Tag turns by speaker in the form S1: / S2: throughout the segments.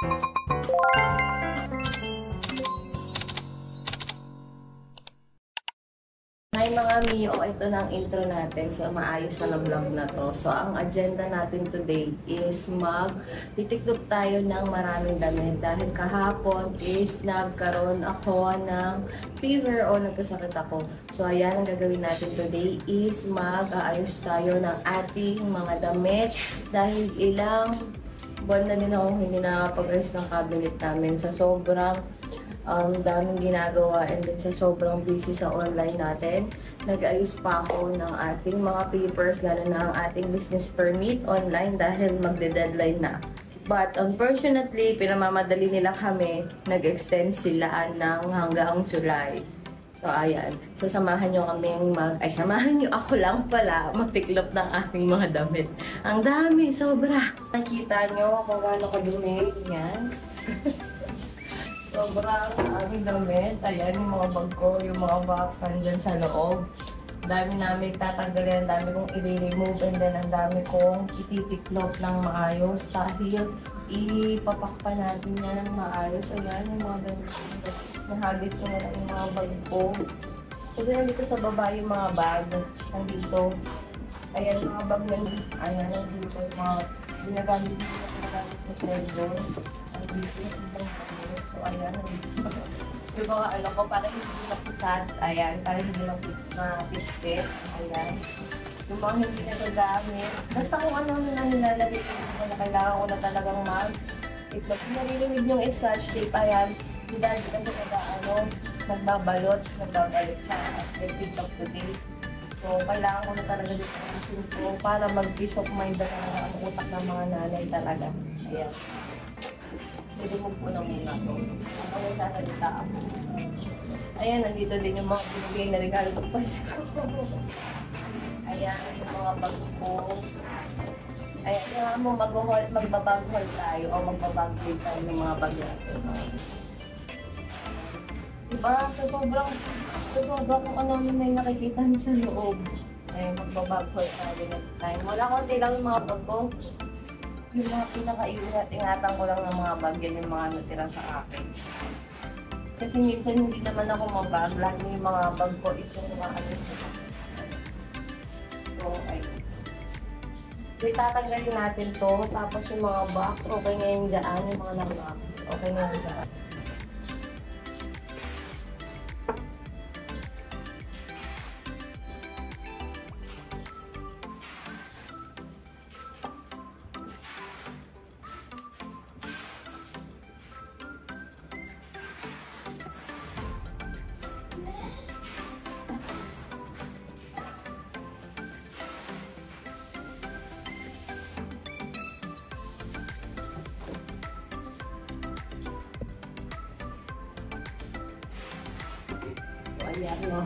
S1: Hi mga Mio, ito na ang intro natin. So, maayos na vlog na to. So, ang agenda natin today is titiktok tayo ng maraming damit. Dahil kahapon is nagkaroon ako ng fever o nagkasakit ako. So, ayan, ang gagawin natin today is aayos tayo ng ating mga damit. Dahil ilang buwan na din ako hindi nakapag-ayos ng cabinet namin. Sa sobrang daming ginagawa and then sa sobrang busy sa online natin, nag-ayos pa ako ng ating mga papers, lalo na ang ating business permit online dahil magde-deadline na. But unfortunately, pinamamadali nila kami, nag-extend sila ng hanggang July. So ayan, so samahan nyo kami samahan nyo ako lang pala magtiklop ng ating mga damit. Ang dami, sobra! Nakita nyo kung gaano kadumi, yan. Sobrang aming damit. Ayan, yung mga bag ko, yung mga box andyan sa loob. Dami namin tatanggalin, ang dami kong i-remove, and then ang dami kong ititiklop ng maayos. Dahil ipapak pa natin yan ng maayos. Ayan, yung mga damit. Nahagis ko na lang yung mga bag ko. Kasi nandito sa baba yung mga bag. Nandito. Ayan, yung mga bag na ayan, nandito yung mga ginagamit ko sa cellphone. Nandito yung ibang bag. So, ayan, yung mga ano ko, para hindi nakisat. Ayan, para hindi na-fit-fit. Ayan. Yung mga hindi nagagamit. Basta kung ano na nilalagay ko na kailangan ko na talagang mag-itlog. Narinig yung scotch tape. Ayan. Si Daddy kasi nagbabalot sa TikTok today. So, kailangan ko na talaga dito ng para mag-peace of mind na ang utak ng mga nanay talaga. Ayan. Remove ko na muna ito. Ako may sasalita ako. Ayan, nandito din yung mga binigay na regalo ng Pasko. Ayan, yung mga bag ko. Ayan, yung magbabag haul tayo o magbabag haul tayo ng mga bag natin. Diba? Sobrang kung ano yun na yung nakikita mo sa loob. Ayan, magbabag haul tayo next time. Wala konti lang yung mga bag ko. Yung mga pinaka-ingatan ko lang ng mga bag, yan yung mga natira sa akin. Kasi minsan hindi naman ako mabag, lagi yung mga bag ko is yung mga ano. So, ayun. So, itatanggalin natin to, tapos yung mga box, okay na yung dyan, yung mga na-box, okay na yung dyan. Ayan, no?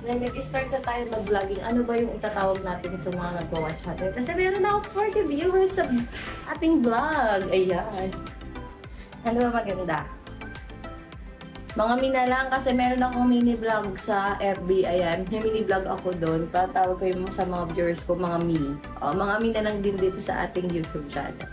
S1: Nag-start na tayo mag-vlogging. Ano ba yung itatawag natin sa mga nag-watch natin? Kasi meron na ako 40 viewers sa ating vlog. Ayan. Ano ba maganda? Mga mina lang kasi meron akong mini vlog sa FB. Ayan. May mini vlog ako doon. Tatawag ko yung sa mga viewers ko, mga mini. O, mga mina lang din dito sa ating YouTube channel.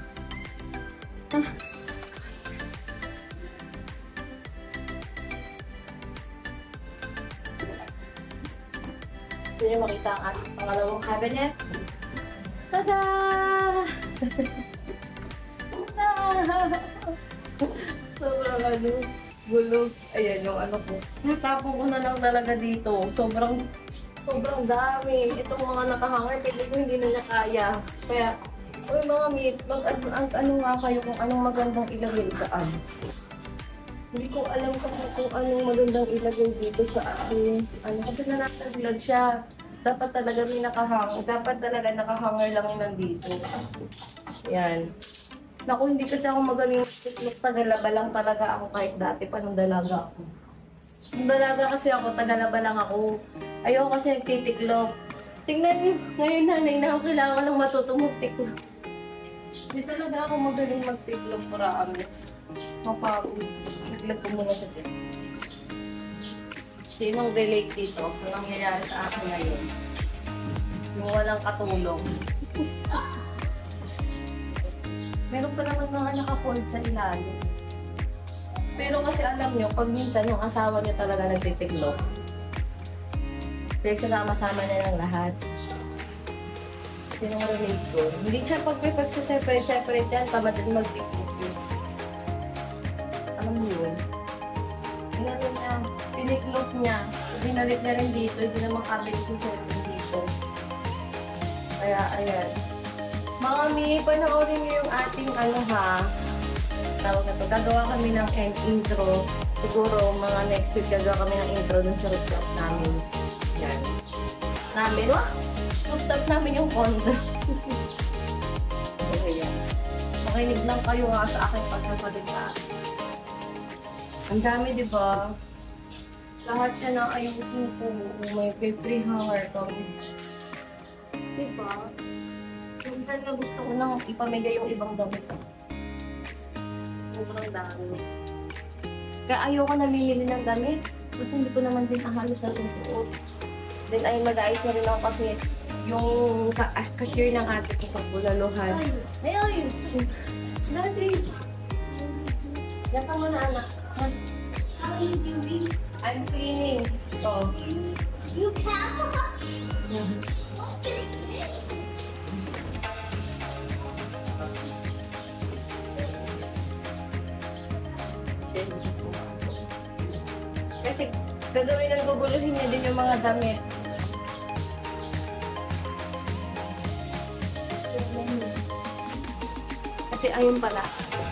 S1: Gusto niyo makita ang ating pangalawang cabinet? Tada! Sobrang gulog. Ayan yung ano ko. Natapon ko na lang talaga dito. Sobrang dami. Itong mga nakahanger, pwede ko hindi na niya kaya. Kaya, uy mga meat, ano nga kayo kung anong magandang ilagay saan. Hindi ko alam kung anong magandang ilagay dito sa ating, kasi nanataglag siya. Dapat talaga may nakahanger. Dapat talaga nakahanger lang yun nandito. Yan. Naku, hindi kasi ako magaling tagalaba lang talaga ako kahit dati pa nung dalaga ako. Nung dalaga kasi ako, tagalaba lang ako. Ayoko kasi nagtitiklop. Tingnan niyo, ngayon nanay na ako kailangan lang matutong magtiklop. Hindi talaga ako magaling magtiklop, promise. Mapagod. Tiklop ko muna siya dyan. Sinong relate dito sa nangyayari sa akin ngayon? Yung walang katulong. Meron pa naman mga naka-fold sa ilalim. Pero kasi alam nyo, pag minsan yung asawa nyo talaga nagtitiklop, pinagsasama-sama na ng lahat. Pinang-relate ko. Hindi siya pag may pagsaseparate yan, tamad din mag-tiklop yun. Alam mo yun? Inano niya, tiniklop niya, binalit niya rin dito, hindi naman kabit yung cellphone dito. Kaya, ayan. Mga mi, panoorin niyo yung ating ano ha, tawag na to, gagawa kami ng intro. Siguro, mga next week gagawa kami ng intro dun sa rooftop namin. Yan. Namin, wah! Rooftop namin yung condo. Okay, yan. Makinig lang kayo ha sa aking pagkasalita. Ang dami, di ba? Lahat yan na ayusin ko. May free hanger kami. Di ba? Minsan na gusto ko nang ipamigay yung ibang damit. Sobrang dami. Kaya ayoko namimili ng damit. Kasi hindi ko naman din halos na susuot. Then ay mag-ayos na rin ako kasi yung cashier ng ate ko sa bulaluhan. Ay, ayos! Daddy! Yan ka muna, anak.
S2: How are you doing?
S1: I'm cleaning. Oh.
S2: You can't watch. What is this?
S1: Kasi gagawin ng guguluhin niya din yung mga damit. Kasi ayun pala,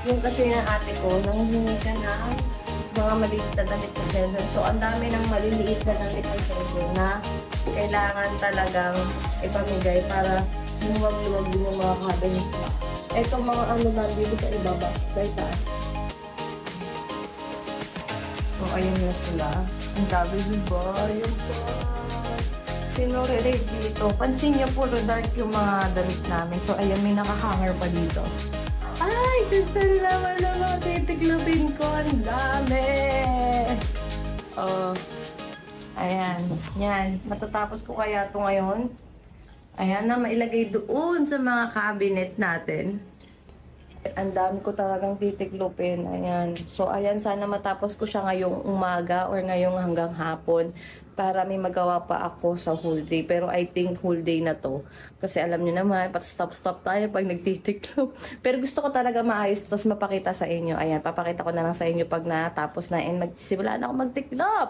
S1: yung kasi ng ate ko, nanghihingi ka na mga maliliit na damit ng Sheldon. So, ang dami ng maliliit na damit ng Sheldon na kailangan talagang ipamigay para luwag-luwag din yung mga cabinet na. Ito mga ano lang dito sa ibaba, sa itaas. So, ayun na sila. Ang dami diba? Ayun po. Sino re-rate dito? Pansin niyo puro dark yung mga damit namin. So, ayun, may nakahanger pa dito. Ay, susunod naman na mga titiklopin ko. Ang dami! Oh. Ayan. Yan. Matatapos ko kaya ito ngayon. Ayan na, mailagay doon sa mga cabinet natin. Ang dami ko talagang titiklopin. Ayan. So, ayan, sana matapos ko siya ngayong umaga or ngayong hanggang hapon para may magawa pa ako sa whole day. Pero I think whole day na to. Kasi alam nyo naman, stop tayo pag nagtitiklop. Pero gusto ko talaga maayos tapos mapakita sa inyo. Ayan, papakita ko na lang sa inyo pag natapos na and magsimula na ako magtiklop.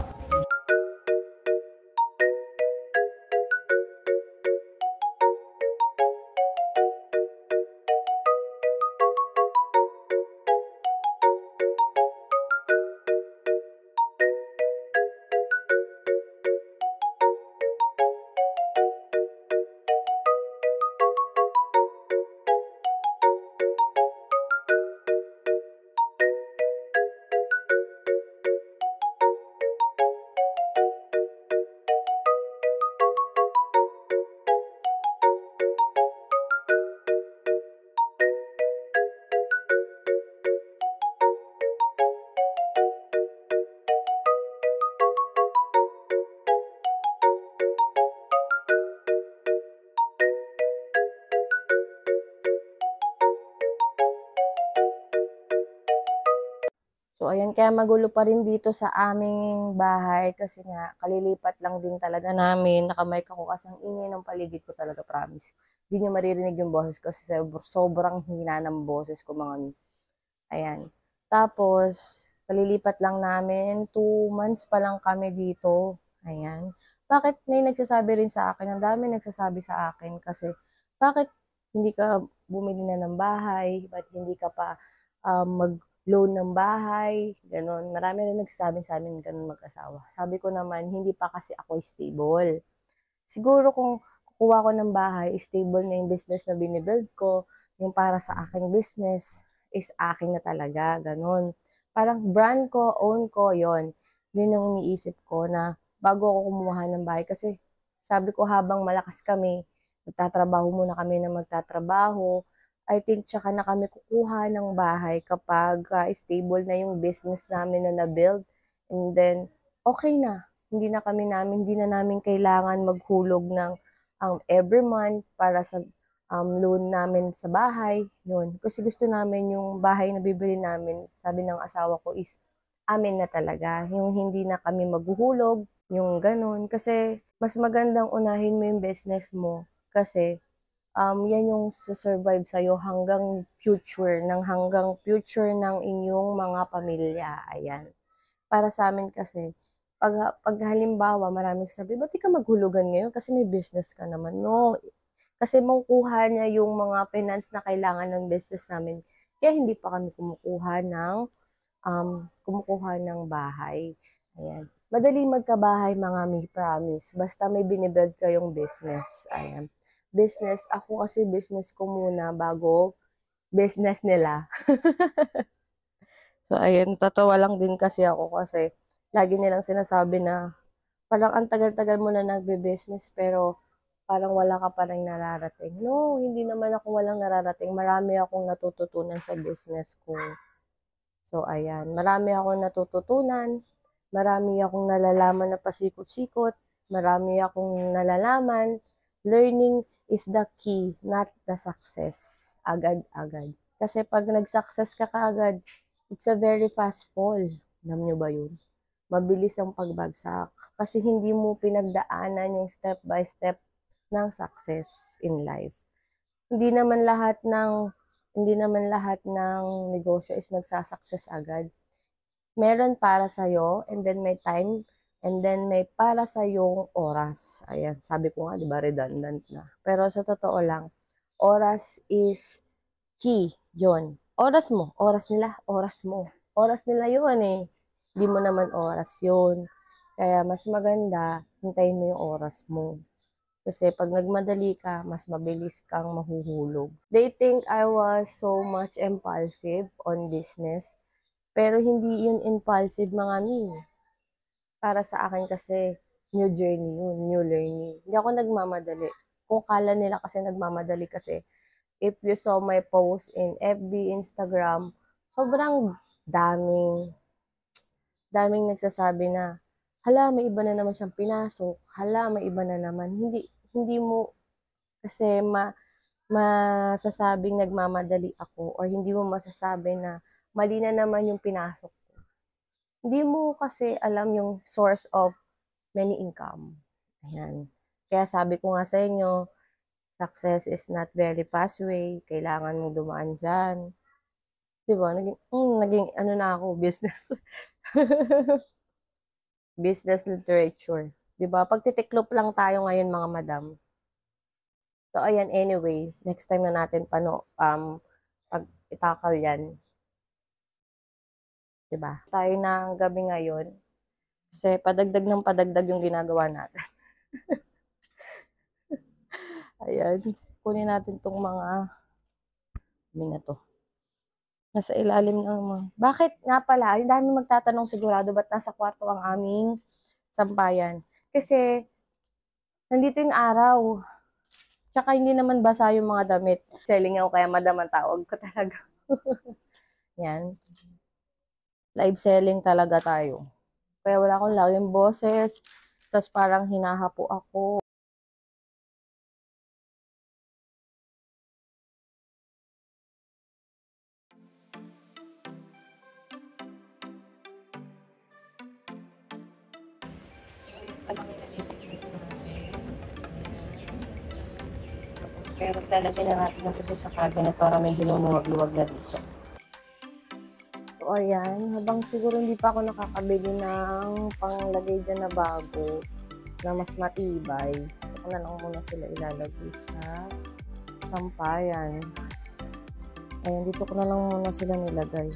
S1: So, ayan, kaya magulo pa rin dito sa aming bahay kasi nga, kalilipat lang din talaga namin. Nakamike ako kasi ang ingay ng paligid ko talaga, promise. Hindi nyo maririnig yung boses ko kasi sobrang hina ng boses ko, mga mi. Ayan. Tapos, kalilipat lang namin. 2 months pa lang kami dito. Ayan. Bakit may nagsasabi rin sa akin? Ang dami nagsasabi sa akin kasi, bakit hindi ka bumili na ng bahay? Bakit hindi ka pa mag-loan ng bahay? Ganon. Marami rin nagsasabi sa amin ganon mag-asawa. Sabi ko naman, hindi pa kasi ako stable. Siguro kung kukuha ko ng bahay, stable na yung business na binibuild ko, yung para sa aking business is akin na talaga. Ganon. Parang brand ko, own ko, yon. Yun yung iniisip ko na bago ako kumuha ng bahay. Kasi sabi ko habang malakas kami, magtatrabaho muna kami na magtatrabaho. I think tsaka na kami kukuha ng bahay kapag stable na yung business namin na na-build. And then, okay na. Hindi na namin kailangan maghulog ng
S3: every month para sa loan namin sa bahay. Yun. Kasi gusto namin yung bahay na bibili namin, sabi ng asawa ko is amin na talaga. Yung hindi na kami maghuhulog, yung ganun. Kasi mas magandang unahin mo yung business mo kasi yan yung susurvive sa'yo hanggang future ng inyong mga pamilya. Ayan. Para sa amin kasi, pag halimbawa, maraming sabi, ba't di ka maghulugan ngayon? Kasi may business ka naman. No, kasi makukuha niya yung mga finance na kailangan ng business namin. Kaya hindi pa kami kumukuha ng bahay. Ayan. Madali magkabahay mga may promise. Basta may binibuild kayong business. Ayan. Business, ako kasi business ko muna bago business nila. So, ayan, tatawa lang din kasi ako kasi lagi nilang sinasabi na parang ang tagal-tagal mo na nagbe-business pero parang wala ka pa rin nararating. No, hindi naman ako walang nararating. Marami akong natututunan sa business ko. So, ayan, marami akong natututunan. Marami akong nalalaman na pasikot-sikot. Marami akong nalalaman. Learning is the key, not the success. Agad-agad. Kasi pag nag-success ka kaagad, it's a very fast fall. Alam nyo ba yun? Mabilis ang pagbagsak. Kasi hindi mo pinagdaanan yung step by step ng success in life. Hindi naman lahat ng negosyo is nagsasucess agad. Meron para sa'yo, and then may time, and then may para sa'yong oras. Ayan, sabi ko nga, di ba, redundant na. Pero sa totoo lang, oras is key. Yun. Oras mo, oras nila, oras mo. Oras nila yun eh. Hindi mo naman oras yun. Kaya mas maganda, hintayin mo yung oras mo. Kasi pag nagmadali ka, mas mabilis kang mahuhulog. They think I was so much impulsive on business. Pero hindi yun impulsive mga mi. Para sa akin kasi, new journey yun, new learning. Hindi ako nagmamadali. Kung kala nila kasi nagmamadali kasi, if you saw my post in FB, Instagram, sobrang daming nagsasabi na, hala, may iba na naman siyang pinasok. Hala, may iba na naman. Hindi mo kasi masasabing nagmamadali ako or hindi mo masasabi na mali na naman yung pinasok ko. Hindi mo kasi alam yung source of many income. Ayan. Kaya sabi ko nga sa inyo, success is not very fast way. Kailangan mong dumaan dyan. Diba? Naging ano na ako, business. Business literature. Diba? Pagtitiklop lang tayo ngayon mga madam. So, ayan, anyway, next time na natin pag itakal yan. Diba? Tayo na ang gabi ngayon. Kasi padagdag ng padagdag yung ginagawa natin. Ayan. Kunin natin tong mga na to. Nasa ilalim ng mga... Bakit nga pala, ang dami magtatanong sigurado ba't nasa kwarto ang aming sampayan? Kasi, nandito yung araw. Tsaka hindi naman basa yung mga damit. Selling ako kaya madam ang tawag ko talaga. Yan. Live selling talaga tayo. Kaya wala akong laging boses. Tapos parang hinahapo ako. Pero lalagyan na natin ito sa cabinet para medyo lumuwag-luwag na dito. So, ayan. Habang siguro hindi pa ako nakakabili ng panglagay dyan na bago na mas matibay. Ako na lang muna sila ilalagay sa sampayan. Ayan, dito ko na lang muna sila nilagay.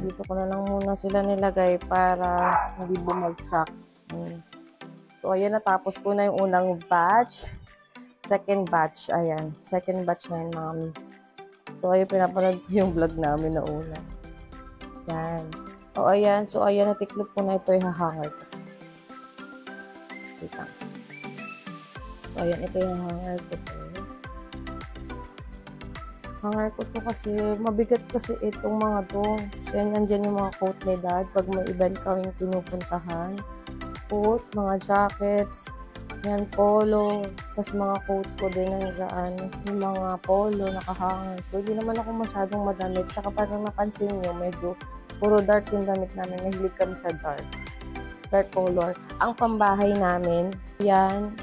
S3: Dito ko na lang muna sila nilagay para hindi bumagsak. So, ayan, natapos ko na yung unang batch. Second batch, ayan. Second batch na yun, mami. So, ayun, pinapanood ko yung vlog namin na una. Yan. O, ayan. So, ayan, natiklop ko na ito, ihahanger ko. Kita. So, ayan, ito yung hanger ko to. Hanger ko to kasi, mabigat kasi itong mga to. Yan, nandyan yung mga coat nila. Pag may event kaming pinupuntahan. Coats, mga jackets, Yan, polo. Tapos mga coat ko din nandiyan. Yung mga polo, nakahanger. So, hindi naman ako masyadong madamit. Tsaka parang napansin nyo, medyo puro dark yung damit namin. Mahilig kami sa dark. Dark color. Ang pambahay namin, yan.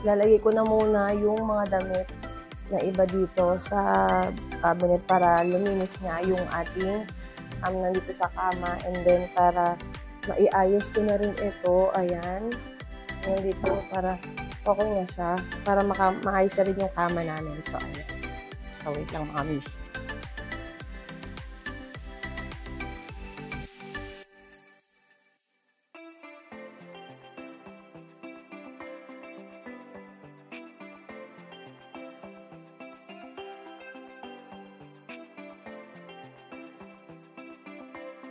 S3: Lalagay ko na muna yung mga damit na iba dito sa cabinet para luminis nga yung ating nandito sa kama. And then, para maiayos ko na rin ito. Ayan. Nandito para okay na siya. Para maayos na rin yung kama namin. So, ayan. So, wait lang mga mish.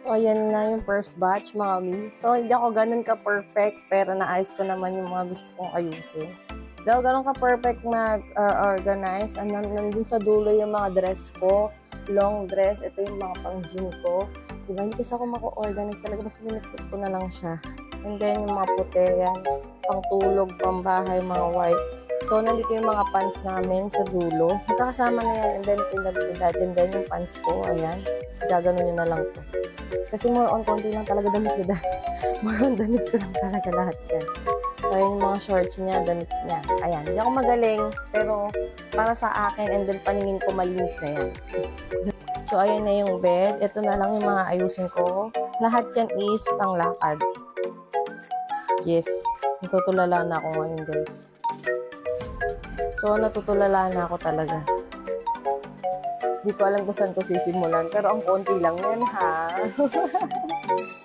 S3: So, ayan na yung first batch, mga mi. So, hindi ako ganun ka-perfect, pero naayos ko naman yung mga gusto kong ayusin. Hindi ako ganun ka-perfect mag-organize. Nandun sa dulo yung mga dress ko, long dress. Ito yung mga pang-gym ko. Diba, hindi kasi ako mako-organize talaga. Basta linipot ko na lang siya. And then, yung mga puti, yan. Pang-tulog, pang-bahay, mga white. So, nandito yung mga pants namin sa dulo. Magkakasama na yan. And then, pinabilidad. And then, yung pants ko, ayan. Gaganon nyo na lang to. Kasi more on konti lang talaga damit ko. More on damit ko lang talaga lahat yan. So, ayan yung mga shorts niya, damit niya. Ayan. Hindi ako magaling, pero para sa akin, and then paningin ko malinis na yan. So, ayan na yung bed. Ito na lang yung mga ayusin ko. Lahat yan is panglakad. Yes. Natutulala na ako ngayon, guys. So, natutulala na ako talaga. Hindi ko alam kung saan ko sisimulan. Pero ang konti lang yan, ha?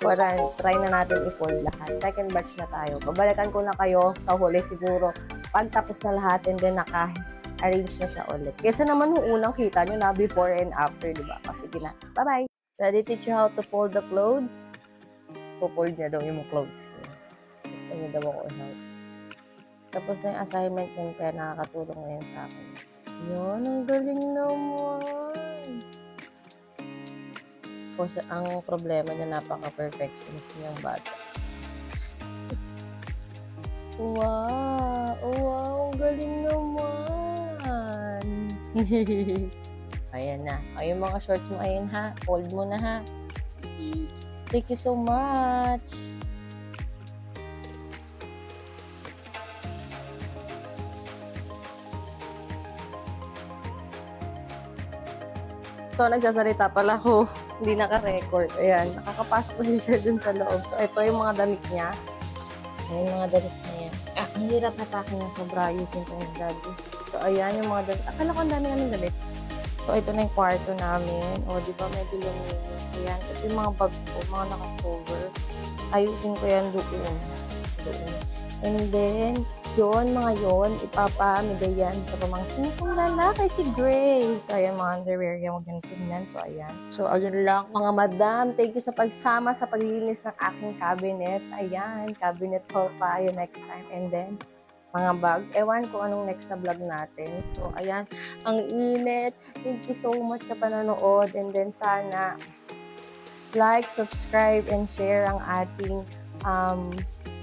S3: Para try na natin i-fold lahat. Second batch na tayo. Babalikan ko na kayo sa huli siguro. Pag tapos na lahat and then naka-arrange na siya ulit. Kesa naman yung unang kita nyo na before and after, diba? Sige na. Bye-bye! Ready to teach you how to fold the clothes? Po-fold niya daw yung clothes. Gusto niya daw ako i-help. Tapos na yung assignment niyan kaya nakakatulong ngayon sa akin. Yun, ang galing naman. Kasi ang problema niya, napaka-perfectionist niyang bata. Wow! Wow! Ang galing naman! Ayan na. Ay, yung mga shorts mo, ayan ha. Fold mo na ha. Thank you so much! So, nagsasalita pala ako. Hindi naka-record. Ayan, nakakapasok ko siya dun sa loob. So, ito yung mga damit niya. Ayan yung mga damit niya. Ang hirap hatakin niya sobra. Ayusin ko yung daddy. So, ayan yung mga damit. Akala ko ang dami namin damit. So, ito na yung kwarto namin. O, di ba, medyo luminis. Ayan. Ito yung mga bag ko, mga naka-cover. Ayusin ko yan doon. And then, yun, mga yun, ipapamigay yan sa pamangkin kong lalaki si Grace. So, ayan, mga underwear yan, huwag yan tingnan. So, ayan. So, ayun lang, mga madam. Thank you sa pagsama sa paglinis ng aking cabinet. Ayan, cabinet haul tayo next time. And then, mga bag. Ewan kung anong next na vlog natin. So, ayan, ang init. Thank you so much sa panonood. And then, sana, like, subscribe, and share ang ating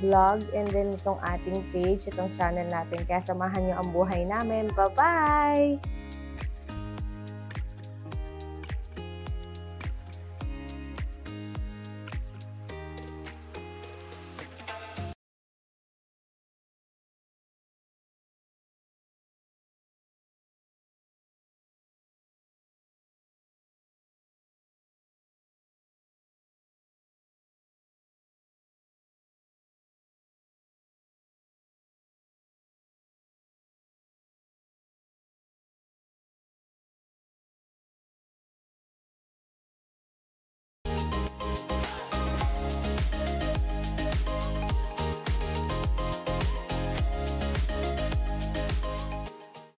S3: vlog, and then itong ating page, itong channel natin. Kaya samahan nyo ang buhay namin. Bye-bye!